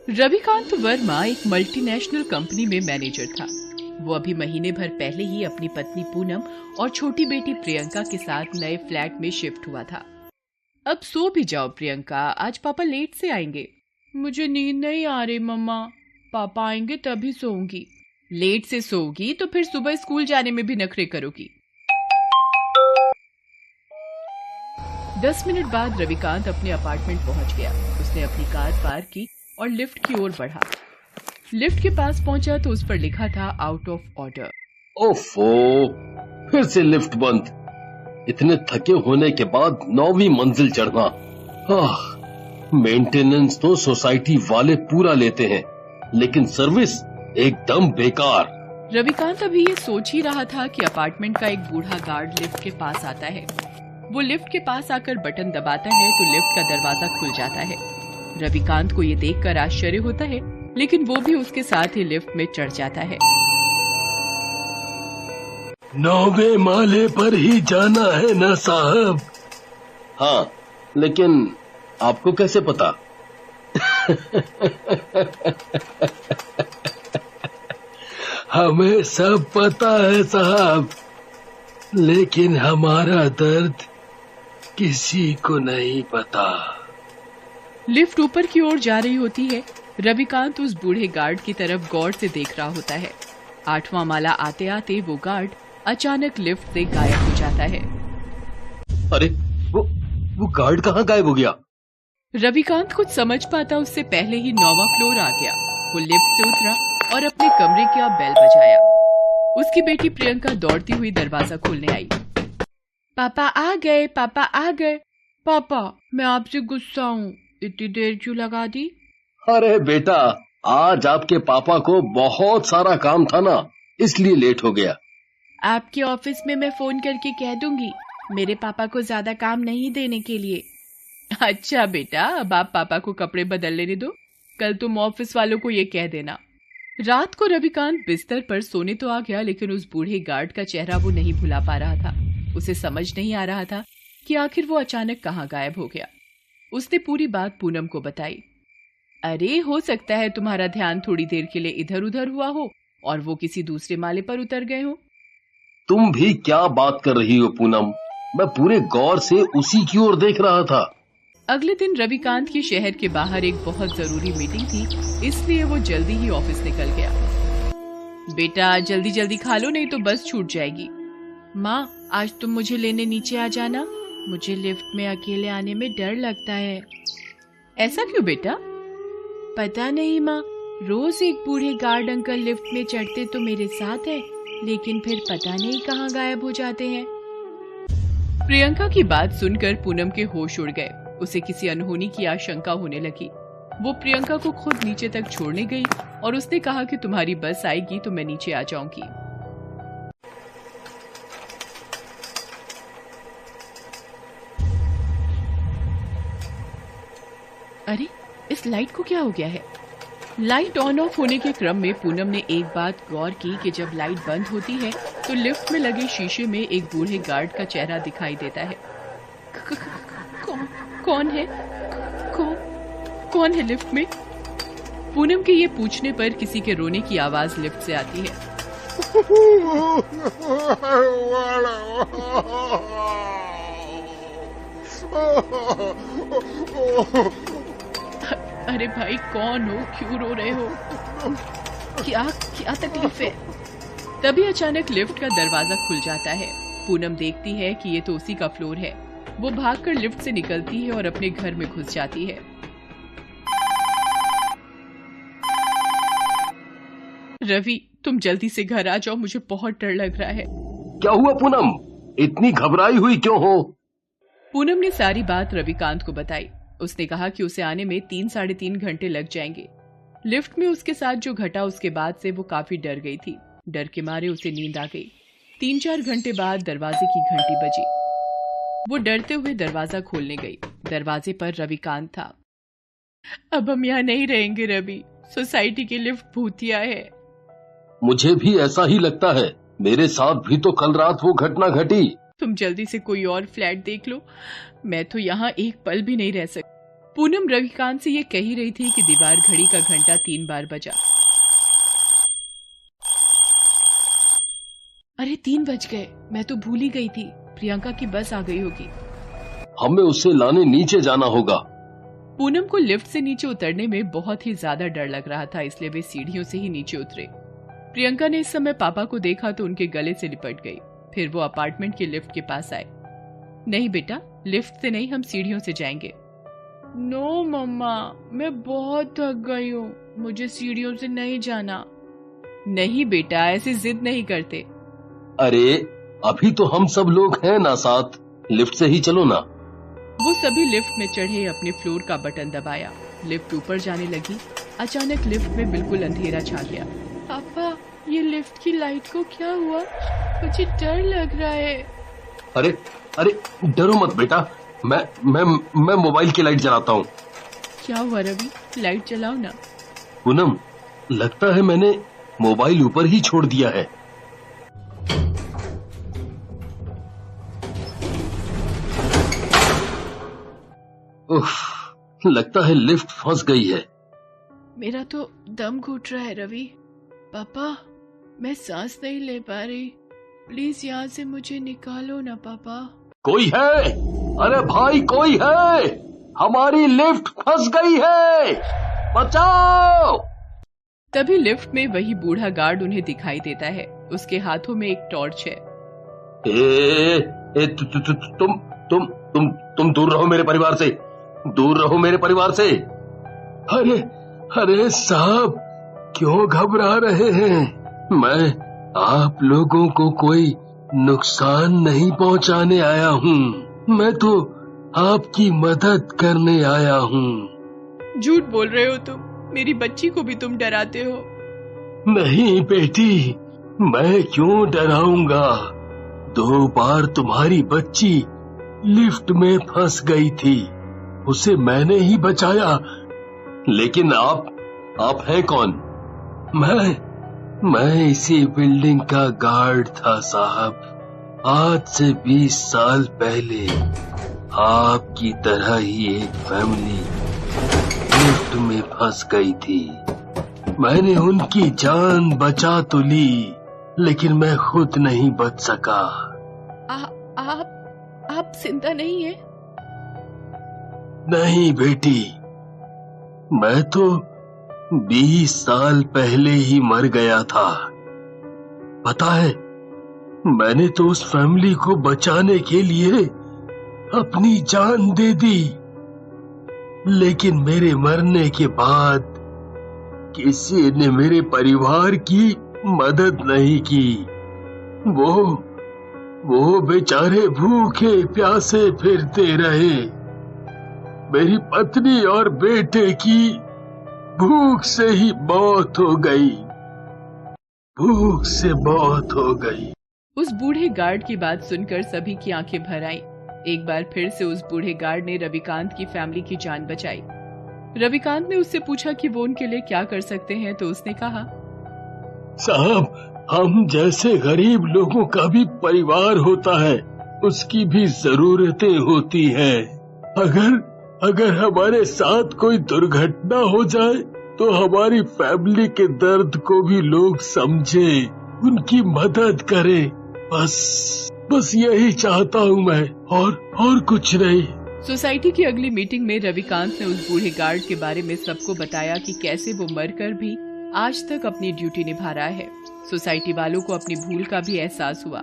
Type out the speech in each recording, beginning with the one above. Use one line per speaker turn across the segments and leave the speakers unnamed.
रविकांत वर्मा एक multinational company में manager था। वो अभी महीने भर पहले ही अपनी पत्नी पूनम और छोटी बेटी प्रियंका के साथ नए फ्लैट में शिफ्ट हुआ था। अब सो भी जाओ प्रियंका, आज पापा लेट से आएंगे। मुझे नींद नहीं आ रही मम्मा, पापा आएंगे तभी सोऊंगी। लेट से सोओगी तो फिर सुबह स्कूल जाने में भी नखरे करोगी। 10 मिनट बाद रविकांत अपने अपार्टमेंट पहुंच गया। उसने अपनी कार पार्क की और लिफ्ट की ओर बढ़ा। लिफ्ट के पास पहुंचा तो उस पर लिखा था आउट ऑफ ऑर्डर।
ओफो, फिर से लिफ्ट बंद। इतने थके होने के बाद 9वीं मंजिल चढ़ना। मेंटेनेंस तो सोसाइटी वाले पूरा लेते हैं, लेकिन सर्विस एकदम बेकार।
रविकांत अभी ये सोच ही रहा था कि अपार्टमेंट का एक बूढ़ा गार्ड लिफ्ट के पास आता है। वो लिफ्ट के पास आकर बटन दबाता है तो लिफ्ट का दरवाजा खुल जाता है। रविकांत को ये देखकर आश्चर्य होता है, लेकिन वो भी उसके साथ ही लिफ्ट में चढ़ जाता है।
9वें माले पर ही जाना है ना साहब? हाँ, लेकिन आपको कैसे पता? हमें सब पता है साहब, लेकिन हमारा दर्द किसी को नहीं पता।
लिफ्ट ऊपर की ओर जा रही होती है। रविकांत उस बूढ़े गार्ड की तरफ गौर से देख रहा होता है। 8वां माला आते आते वो गार्ड अचानक लिफ्ट से गायब हो जाता है।
अरे वो गार्ड कहाँ गायब हो गया?
रविकांत कुछ समझ पाता उससे पहले ही 9वां फ्लोर आ गया। वो लिफ्ट से उतरा और अपने कमरे का बेल बजाया। उसकी बेटी प्रियंका दौड़ती हुई दरवाजा खोलने आई। पापा आ गए, पापा आ गए। पापा, मैं आपसे गुस्सा हूँ, इतनी देर क्यों लगा दी?
अरे बेटा, आज आपके पापा को बहुत सारा काम था ना, इसलिए लेट हो गया।
आपके ऑफिस में मैं फोन करके कह दूंगी, मेरे पापा को ज्यादा काम नहीं देने के लिए। अच्छा बेटा, अब आप पापा को कपड़े बदल लेने दो, कल तुम ऑफिस वालों को ये कह देना। रात को रविकांत बिस्तर पर सोने तो आ गया, लेकिन उस बूढ़े गार्ड का चेहरा वो नहीं भुला पा रहा था। उसे समझ नहीं आ रहा था कि आखिर वो अचानक कहाँ गायब हो गया। उसने पूरी बात पूनम को बताई। अरे, हो सकता है तुम्हारा ध्यान थोड़ी देर के लिए इधर उधर हुआ हो और वो किसी दूसरे माले पर उतर गए हो।
तुम भी क्या बात कर रही हो पूनम? मैं पूरे गौर से उसी की ओर देख रहा था।
अगले दिन रविकांत की शहर के बाहर एक बहुत जरूरी मीटिंग थी, इसलिए वो जल्दी ही ऑफिस निकल गया। बेटा, जल्दी जल्दी खा लो, नहीं तो बस छूट जाएगी। माँ, आज तुम मुझे लेने नीचे आ जाना, मुझे लिफ्ट में अकेले आने में डर लगता है। ऐसा क्यों बेटा? पता नहीं माँ, रोज एक बूढ़े गार्ड अंकल लिफ्ट में चढ़ते तो मेरे साथ है, लेकिन फिर पता नहीं कहाँ गायब हो जाते हैं। प्रियंका की बात सुनकर पूनम के होश उड़ गए। उसे किसी अनहोनी की आशंका होने लगी। वो प्रियंका को खुद नीचे तक छोड़ने गई और उसने कहा कि तुम्हारी बस आएगी तो मैं नीचे आ जाऊंगी। अरे, इस लाइट को क्या हो गया है? लाइट ऑन ऑफ होने के क्रम में पूनम ने एक बात गौर की कि जब लाइट बंद होती है तो लिफ्ट में लगे शीशे में एक बूढ़े गार्ड का चेहरा दिखाई देता है। कौन है? कौन है लिफ्ट में? पूनम के ये पूछने पर किसी के रोने की आवाज लिफ्ट से आती है। अरे भाई, कौन हो? क्यों रो रहे हो? क्या तकलीफ है? तभी अचानक लिफ्ट का दरवाजा खुल जाता है। पूनम देखती है कि ये तो उसी का फ्लोर है। वो भागकर लिफ्ट से निकलती है और अपने घर में घुस जाती है। रवि, तुम जल्दी से घर आ जाओ, मुझे बहुत डर लग रहा है।
क्या हुआ पूनम? इतनी घबराई हुई क्यों हो?
पूनम ने सारी बात रविकांत को बताई। उसने कहा कि उसे आने में 3-3.5 घंटे लग जाएंगे। लिफ्ट में उसके साथ जो घटा उसके बाद से वो काफी डर गई थी। डर के मारे उसे नींद आ गई। 3-4 घंटे बाद दरवाजे की घंटी बजी। वो डरते हुए दरवाजा खोलने गई। दरवाजे पर रविकांत था। अब हम यहाँ नहीं रहेंगे रवि, सोसाइटी की लिफ्ट भूतिया है।
मुझे भी ऐसा ही लगता है, मेरे साथ भी तो कल रात वो घटना घटी।
तुम जल्दी से कोई और फ्लैट देख लो, मैं तो यहाँ एक पल भी नहीं रह सकती। पूनम रविकांत से ये कही रही थी कि दीवार घड़ी का घंटा 3 बार बजा। अरे 3 बज गए, मैं तो भूल ही गई थी। प्रियंका की बस आ गई होगी।
हमें उसे लाने नीचे जाना होगा।
पूनम को लिफ्ट से नीचे उतरने में बहुत ही ज्यादा डर लग रहा था, इसलिए वे सीढ़ियों से ही नीचे उतरे। प्रियंका ने इस समय पापा को देखा तो उनके गले से लिपट गई। फिर वो अपार्टमेंट के लिफ्ट के पास आए। नहीं बेटा, लिफ्ट से नहीं, हम सीढ़ियों से जाएंगे। नो मम्मा, मैं बहुत थक गई हूँ, मुझे सीढ़ियों से नहीं जाना। नहीं बेटा, ऐसे जिद नहीं करते।
अरे अभी तो हम सब लोग हैं ना साथ, लिफ्ट से ही चलो ना।
वो सभी लिफ्ट में चढ़े, अपने फ्लोर का बटन दबाया। लिफ्ट ऊपर जाने लगी। अचानक लिफ्ट में बिल्कुल अंधेरा छा गया। पापा, ये लिफ्ट की लाइट को क्या हुआ? मुझे डर लग रहा है।
अरे अरे डरो मत बेटा, मैं मोबाइल की लाइट जलाता हूँ।
क्या हुआ रवि, लाइट जलाओ ना।
पूनम, लगता है मैंने मोबाइल ऊपर ही छोड़ दिया है। उफ, लगता है लिफ्ट फंस गई है।
मेरा तो दम घुट रहा है रवि। पापा, मैं सांस नहीं ले पा रही, प्लीज यहाँ से मुझे निकालो ना पापा।
कोई है? अरे भाई कोई है? हमारी लिफ्ट फंस गई है, बचाओ।
तभी लिफ्ट में वही बूढ़ा गार्ड उन्हें दिखाई देता है। उसके हाथों में एक टॉर्च है।
तुम दूर रहो मेरे परिवार से, दूर रहो मेरे परिवार से। अरे अरे साहब, क्यों घबरा रहे हैं? मैं आप लोगों को कोई नुकसान नहीं पहुंचाने आया हूँ, मैं तो आपकी मदद करने आया हूँ।
झूठ बोल रहे हो तुम, मेरी बच्ची को भी तुम डराते हो।
नहीं बेटी, मैं क्यों डराऊंगा? 2 बार तुम्हारी बच्ची लिफ्ट में फंस गई थी, उसे मैंने ही बचाया। लेकिन आप हैं कौन? मैं इसी बिल्डिंग का गार्ड था साहब। आज से 20 साल पहले आपकी तरह ही एक फैमिली लिफ्ट में फंस गई थी। मैंने उनकी जान बचा तो ली, लेकिन मैं खुद नहीं बच सका।
आप जिंदा नहीं है?
नहीं बेटी, मैं तो 20 साल पहले ही मर गया था। पता है, मैंने तो उस फैमिली को बचाने के लिए अपनी जान दे दी, लेकिन मेरे मरने के बाद किसी ने मेरे परिवार की मदद नहीं की। वो बेचारे भूखे प्यासे फिरते रहे। मेरी पत्नी और बेटे की भूख से ही मौत हो गई, भूख से मौत हो गई।
उस बूढ़े गार्ड की बात सुनकर सभी की आंखें भर आईं। एक बार फिर से उस बूढ़े गार्ड ने रविकांत की फैमिली की जान बचाई। रविकांत ने उससे पूछा कि वो उनके लिए क्या कर सकते हैं, तो उसने कहा,
साहब, हम जैसे गरीब लोगों का भी परिवार होता है, उसकी भी जरूरतें होती हैं। अगर हमारे साथ कोई दुर्घटना हो जाए तो हमारी फैमिली के दर्द को भी लोग समझे, उनकी मदद करें। बस यही चाहता हूँ मैं, और कुछ नहीं।
सोसाइटी की अगली मीटिंग में रविकांत ने उस बूढ़े गार्ड के बारे में सबको बताया कि कैसे वो मरकर भी आज तक अपनी ड्यूटी निभा रहा है। सोसाइटी वालों को अपनी भूल का भी एहसास हुआ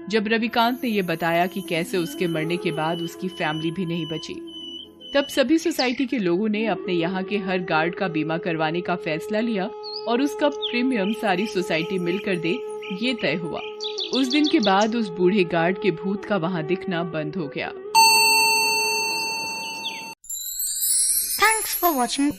जब रविकांत ने ये बताया कि कैसे उसके मरने के बाद उसकी फैमिली भी नहीं बची। तब सभी सोसाइटी के लोगों ने अपने यहाँ के हर गार्ड का बीमा करवाने का फैसला लिया और उसका प्रीमियम सारी सोसाइटी मिलकर दे, ये तय हुआ। उस दिन के बाद उस बूढ़े गार्ड के भूत का वहाँ दिखना बंद हो गया।
Thanks for watching.